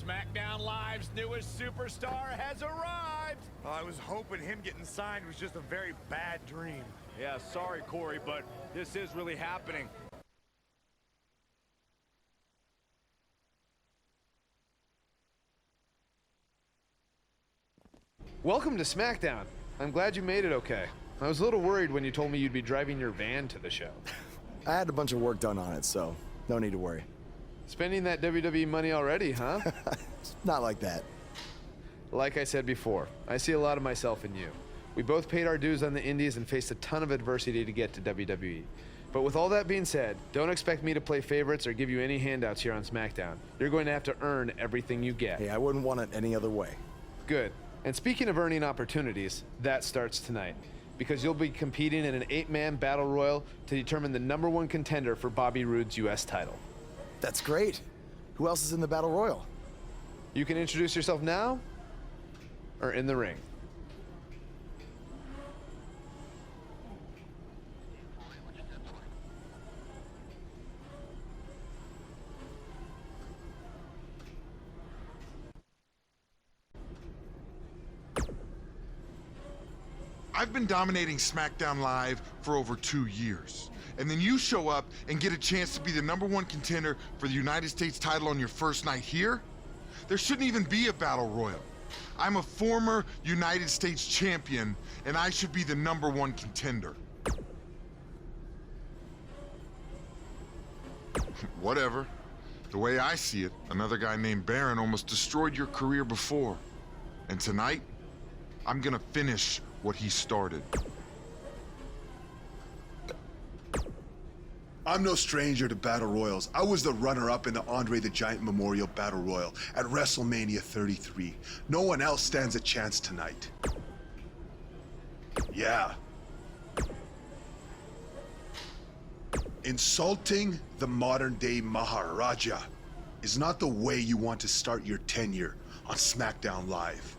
SmackDown Live's newest superstar has arrived. I was hoping him getting signed was just a very bad dream. Yeah, sorry, Corey, but this is really happening. Welcome to SmackDown. I'm glad you made it okay. I was a little worried when you told me you'd be driving your van to the show. I had a bunch of work done on it, so no need to worry. Spending that WWE money already, huh? Not like that. Like I said before, I see a lot of myself in you. We both paid our dues on the indies and faced a ton of adversity to get to WWE. But with all that being said, don't expect me to play favorites or give you any handouts here on SmackDown. You're going to have to earn everything you get. Hey, I wouldn't want it any other way. Good. And speaking of earning opportunities, that starts tonight. Because you'll be competing in an 8-man battle royal to determine the #1 contender for Bobby Roode's U.S. title. That's great. Who else is in the battle royal? You can introduce yourself now or in the ring. I've been dominating SmackDown Live for over 2 years. And then you show up and get a chance to be the #1 contender for the United States title on your first night here? There shouldn't even be a battle royal. I'm a former United States champion, and I should be the #1 contender. Whatever. The way I see it, another guy named Baron almost destroyed your career before. And tonight, I'm gonna finish what he started. I'm no stranger to Battle Royals. I was the runner-up in the Andre the Giant Memorial Battle Royal at WrestleMania 33. No one else stands a chance tonight. Yeah. Insulting the modern-day Maharaja is not the way you want to start your tenure on SmackDown Live.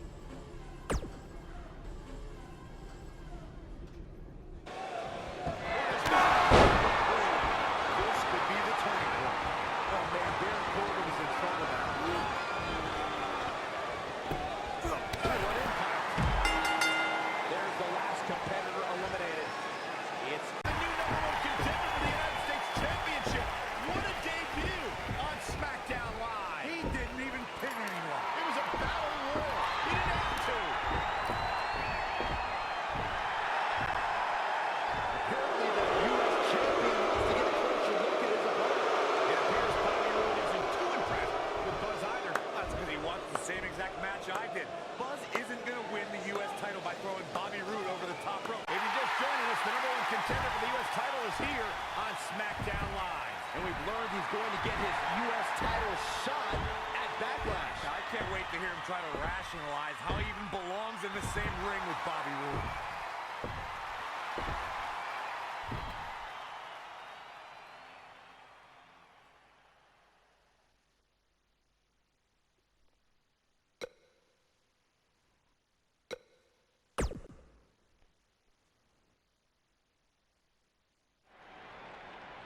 Try to rationalize how he even belongs in the same ring with Bobby Roode.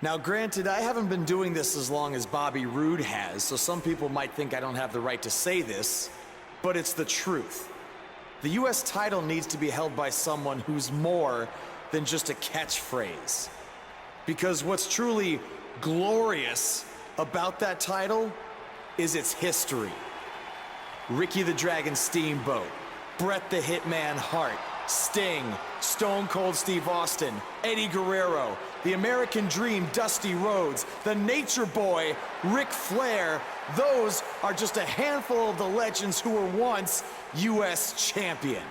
Now, granted, I haven't been doing this as long as Bobby Roode has, so some people might think I don't have the right to say this, but it's the truth. The U.S. title needs to be held by someone who's more than just a catchphrase. Because what's truly glorious about that title is its history. Ricky the Dragon Steamboat, Bret the Hitman Hart, Sting, Stone Cold Steve Austin, Eddie Guerrero, the American Dream Dusty Rhodes, the Nature Boy Ric Flair. Those are just a handful of the legends who were once U.S. champion.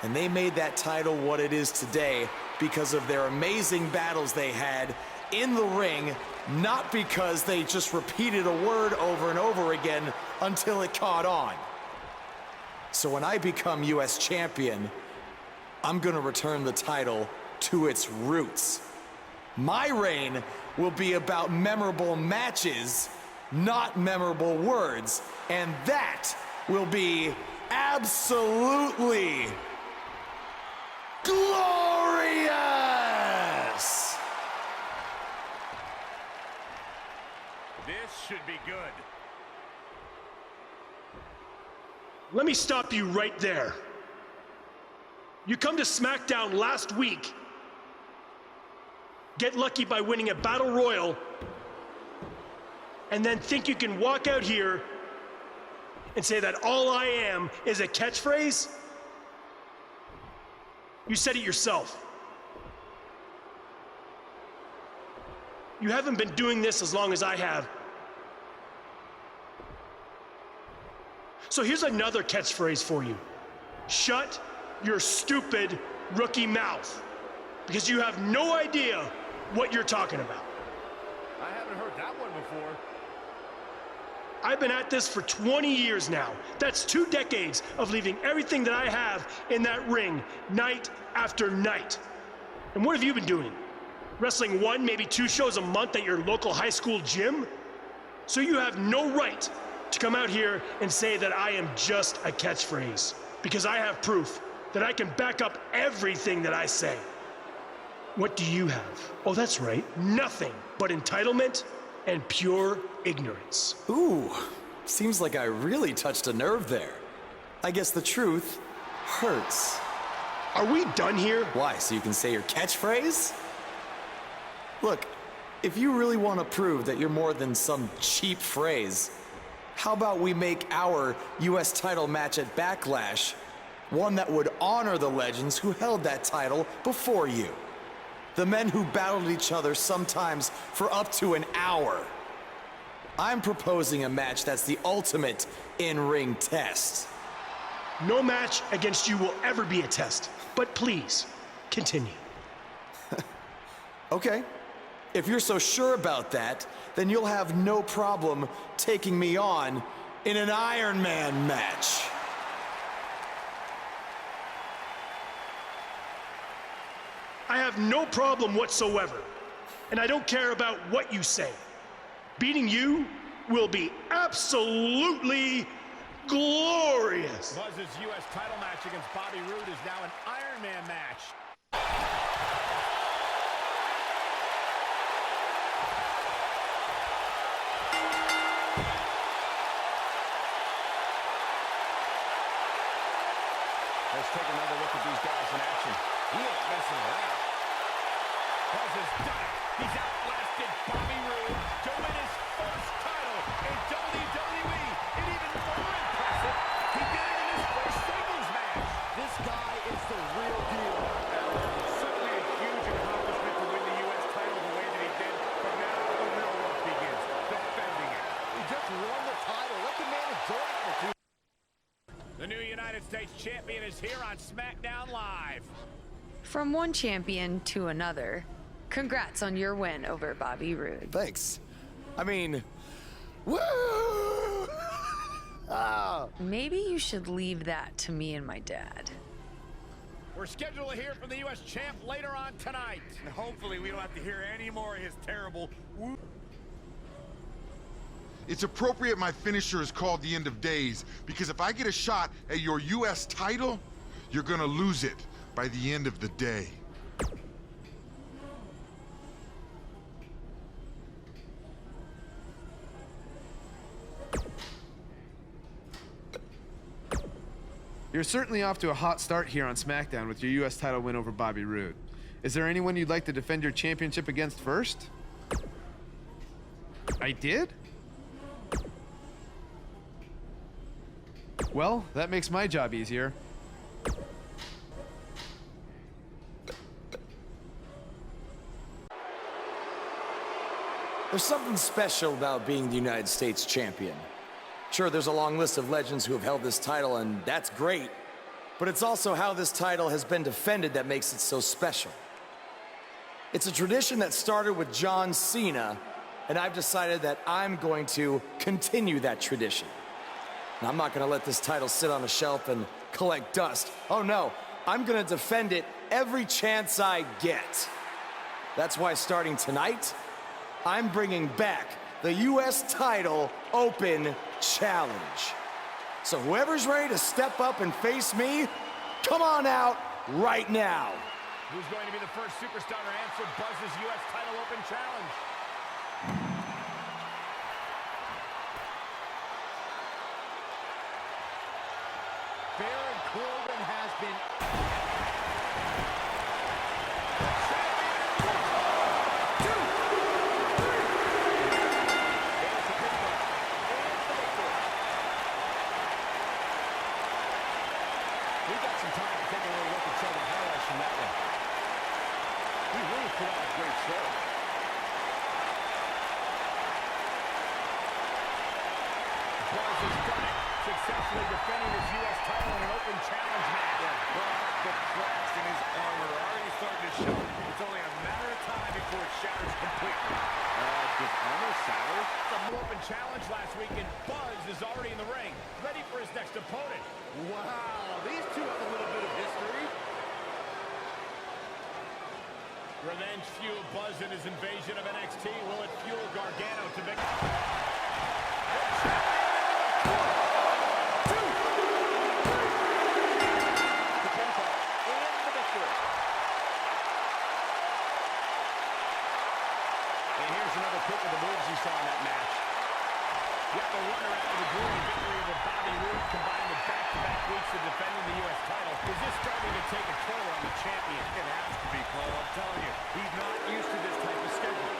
And they made that title what it is today because of their amazing battles they had in the ring, not because they just repeated a word over and over again until it caught on. So when I become U.S. champion, I'm gonna return the title to its roots. My reign will be about memorable matches, not memorable words, and that will be absolutely glorious! This should be good. let me stop you right there. You come to SmackDown last week, get lucky by winning a Battle Royal, and then think you can walk out here and say that all I am is a catchphrase? You said it yourself. You haven't been doing this as long as I have. So here's another catchphrase for you. Shut your stupid rookie mouth, because you have no idea what you're talking about. I haven't heard that one before. I've been at this for 20 years now. That's 2 decades of leaving everything that I have in that ring night after night. And what have you been doing? Wrestling 1, maybe 2 shows a month at your local high school gym? So you have no right to come out here and say that I am just a catchphrase, because I have proof that I can back up everything that I say. What do you have? Oh, that's right, nothing but entitlement and pure ignorance. Ooh, seems like I really touched a nerve there. I guess the truth hurts. Are we done here? Why, so you can say your catchphrase? Look, if you really want to prove that you're more than some cheap phrase, how about we make our US title match at Backlash one that would honor the legends who held that title before you? The men who battled each other sometimes for up to an hour. I'm proposing a match that's the ultimate in-ring test. No match against you will ever be a test, but please, continue. Okay, if you're so sure about that, then you'll have no problem taking me on in an Iron Man match. I have no problem whatsoever, and I don't care about what you say. Beating you will be absolutely glorious. Buzz's U.S. title match against Bobby Roode is now an Iron Man match. Let's take another look at these guys in action. He ain't messing around. Buzz has done it. He's outlasted Bobby Roode to win his first title in WWE. And even more impressive, he did it in his first singles match. This guy is the real deal. Certainly a huge accomplishment to win the U.S. title the way that he did, but now the real work begins, defending it. He just won the title. Let the man enjoy it for 2. The new United States champion is here on SmackDown Live. From one champion to another, congrats on your win over Bobby Roode. Thanks. I mean, woo! Ah. Maybe you should leave that to me and my dad. We're scheduled to hear from the U.S. champ later on tonight. And hopefully we don't have to hear any more of his terrible woo. It's appropriate my finisher is called the End of Days, because if I get a shot at your US title, you're gonna lose it by the end of the day. You're certainly off to a hot start here on SmackDown with your US title win over Bobby Roode. Is there anyone you'd like to defend your championship against first? I did? Well, that makes my job easier. There's something special about being the United States champion. Sure, there's a long list of legends who have held this title, and that's great. But it's also how this title has been defended that makes it so special. It's a tradition that started with John Cena, and I've decided that I'm going to continue that tradition. And I'm not going to let this title sit on a shelf and collect dust. Oh no, I'm going to defend it every chance I get. That's why starting tonight, I'm bringing back the US title Open Challenge. So whoever's ready to step up and face me, come on out right now. Who's going to be the first superstar to answer Buzz's U.S. title Open Challenge? Buzz has done it, successfully defending his U.S. title in an open challenge match. The cracks in his armor are already starting to show. It's only a matter of time before it shatters completely. Did armor shatter? It's an open challenge last week, and Buzz is already in the ring, ready for his next opponent. Wow, these two have a little bit of history. Revenge fueled Buzz in his invasion of NXT. Will it fuel Gargano to victory? And here's another pick of the moves you saw in that match. Yet the runner after the grueling victory over Bobby Roode, combined with back-to-back weeks of defending the U.S. title. Is this starting to take a toll on the champion? It has to be, Cole. I'm telling you, he's not used to this type of schedule.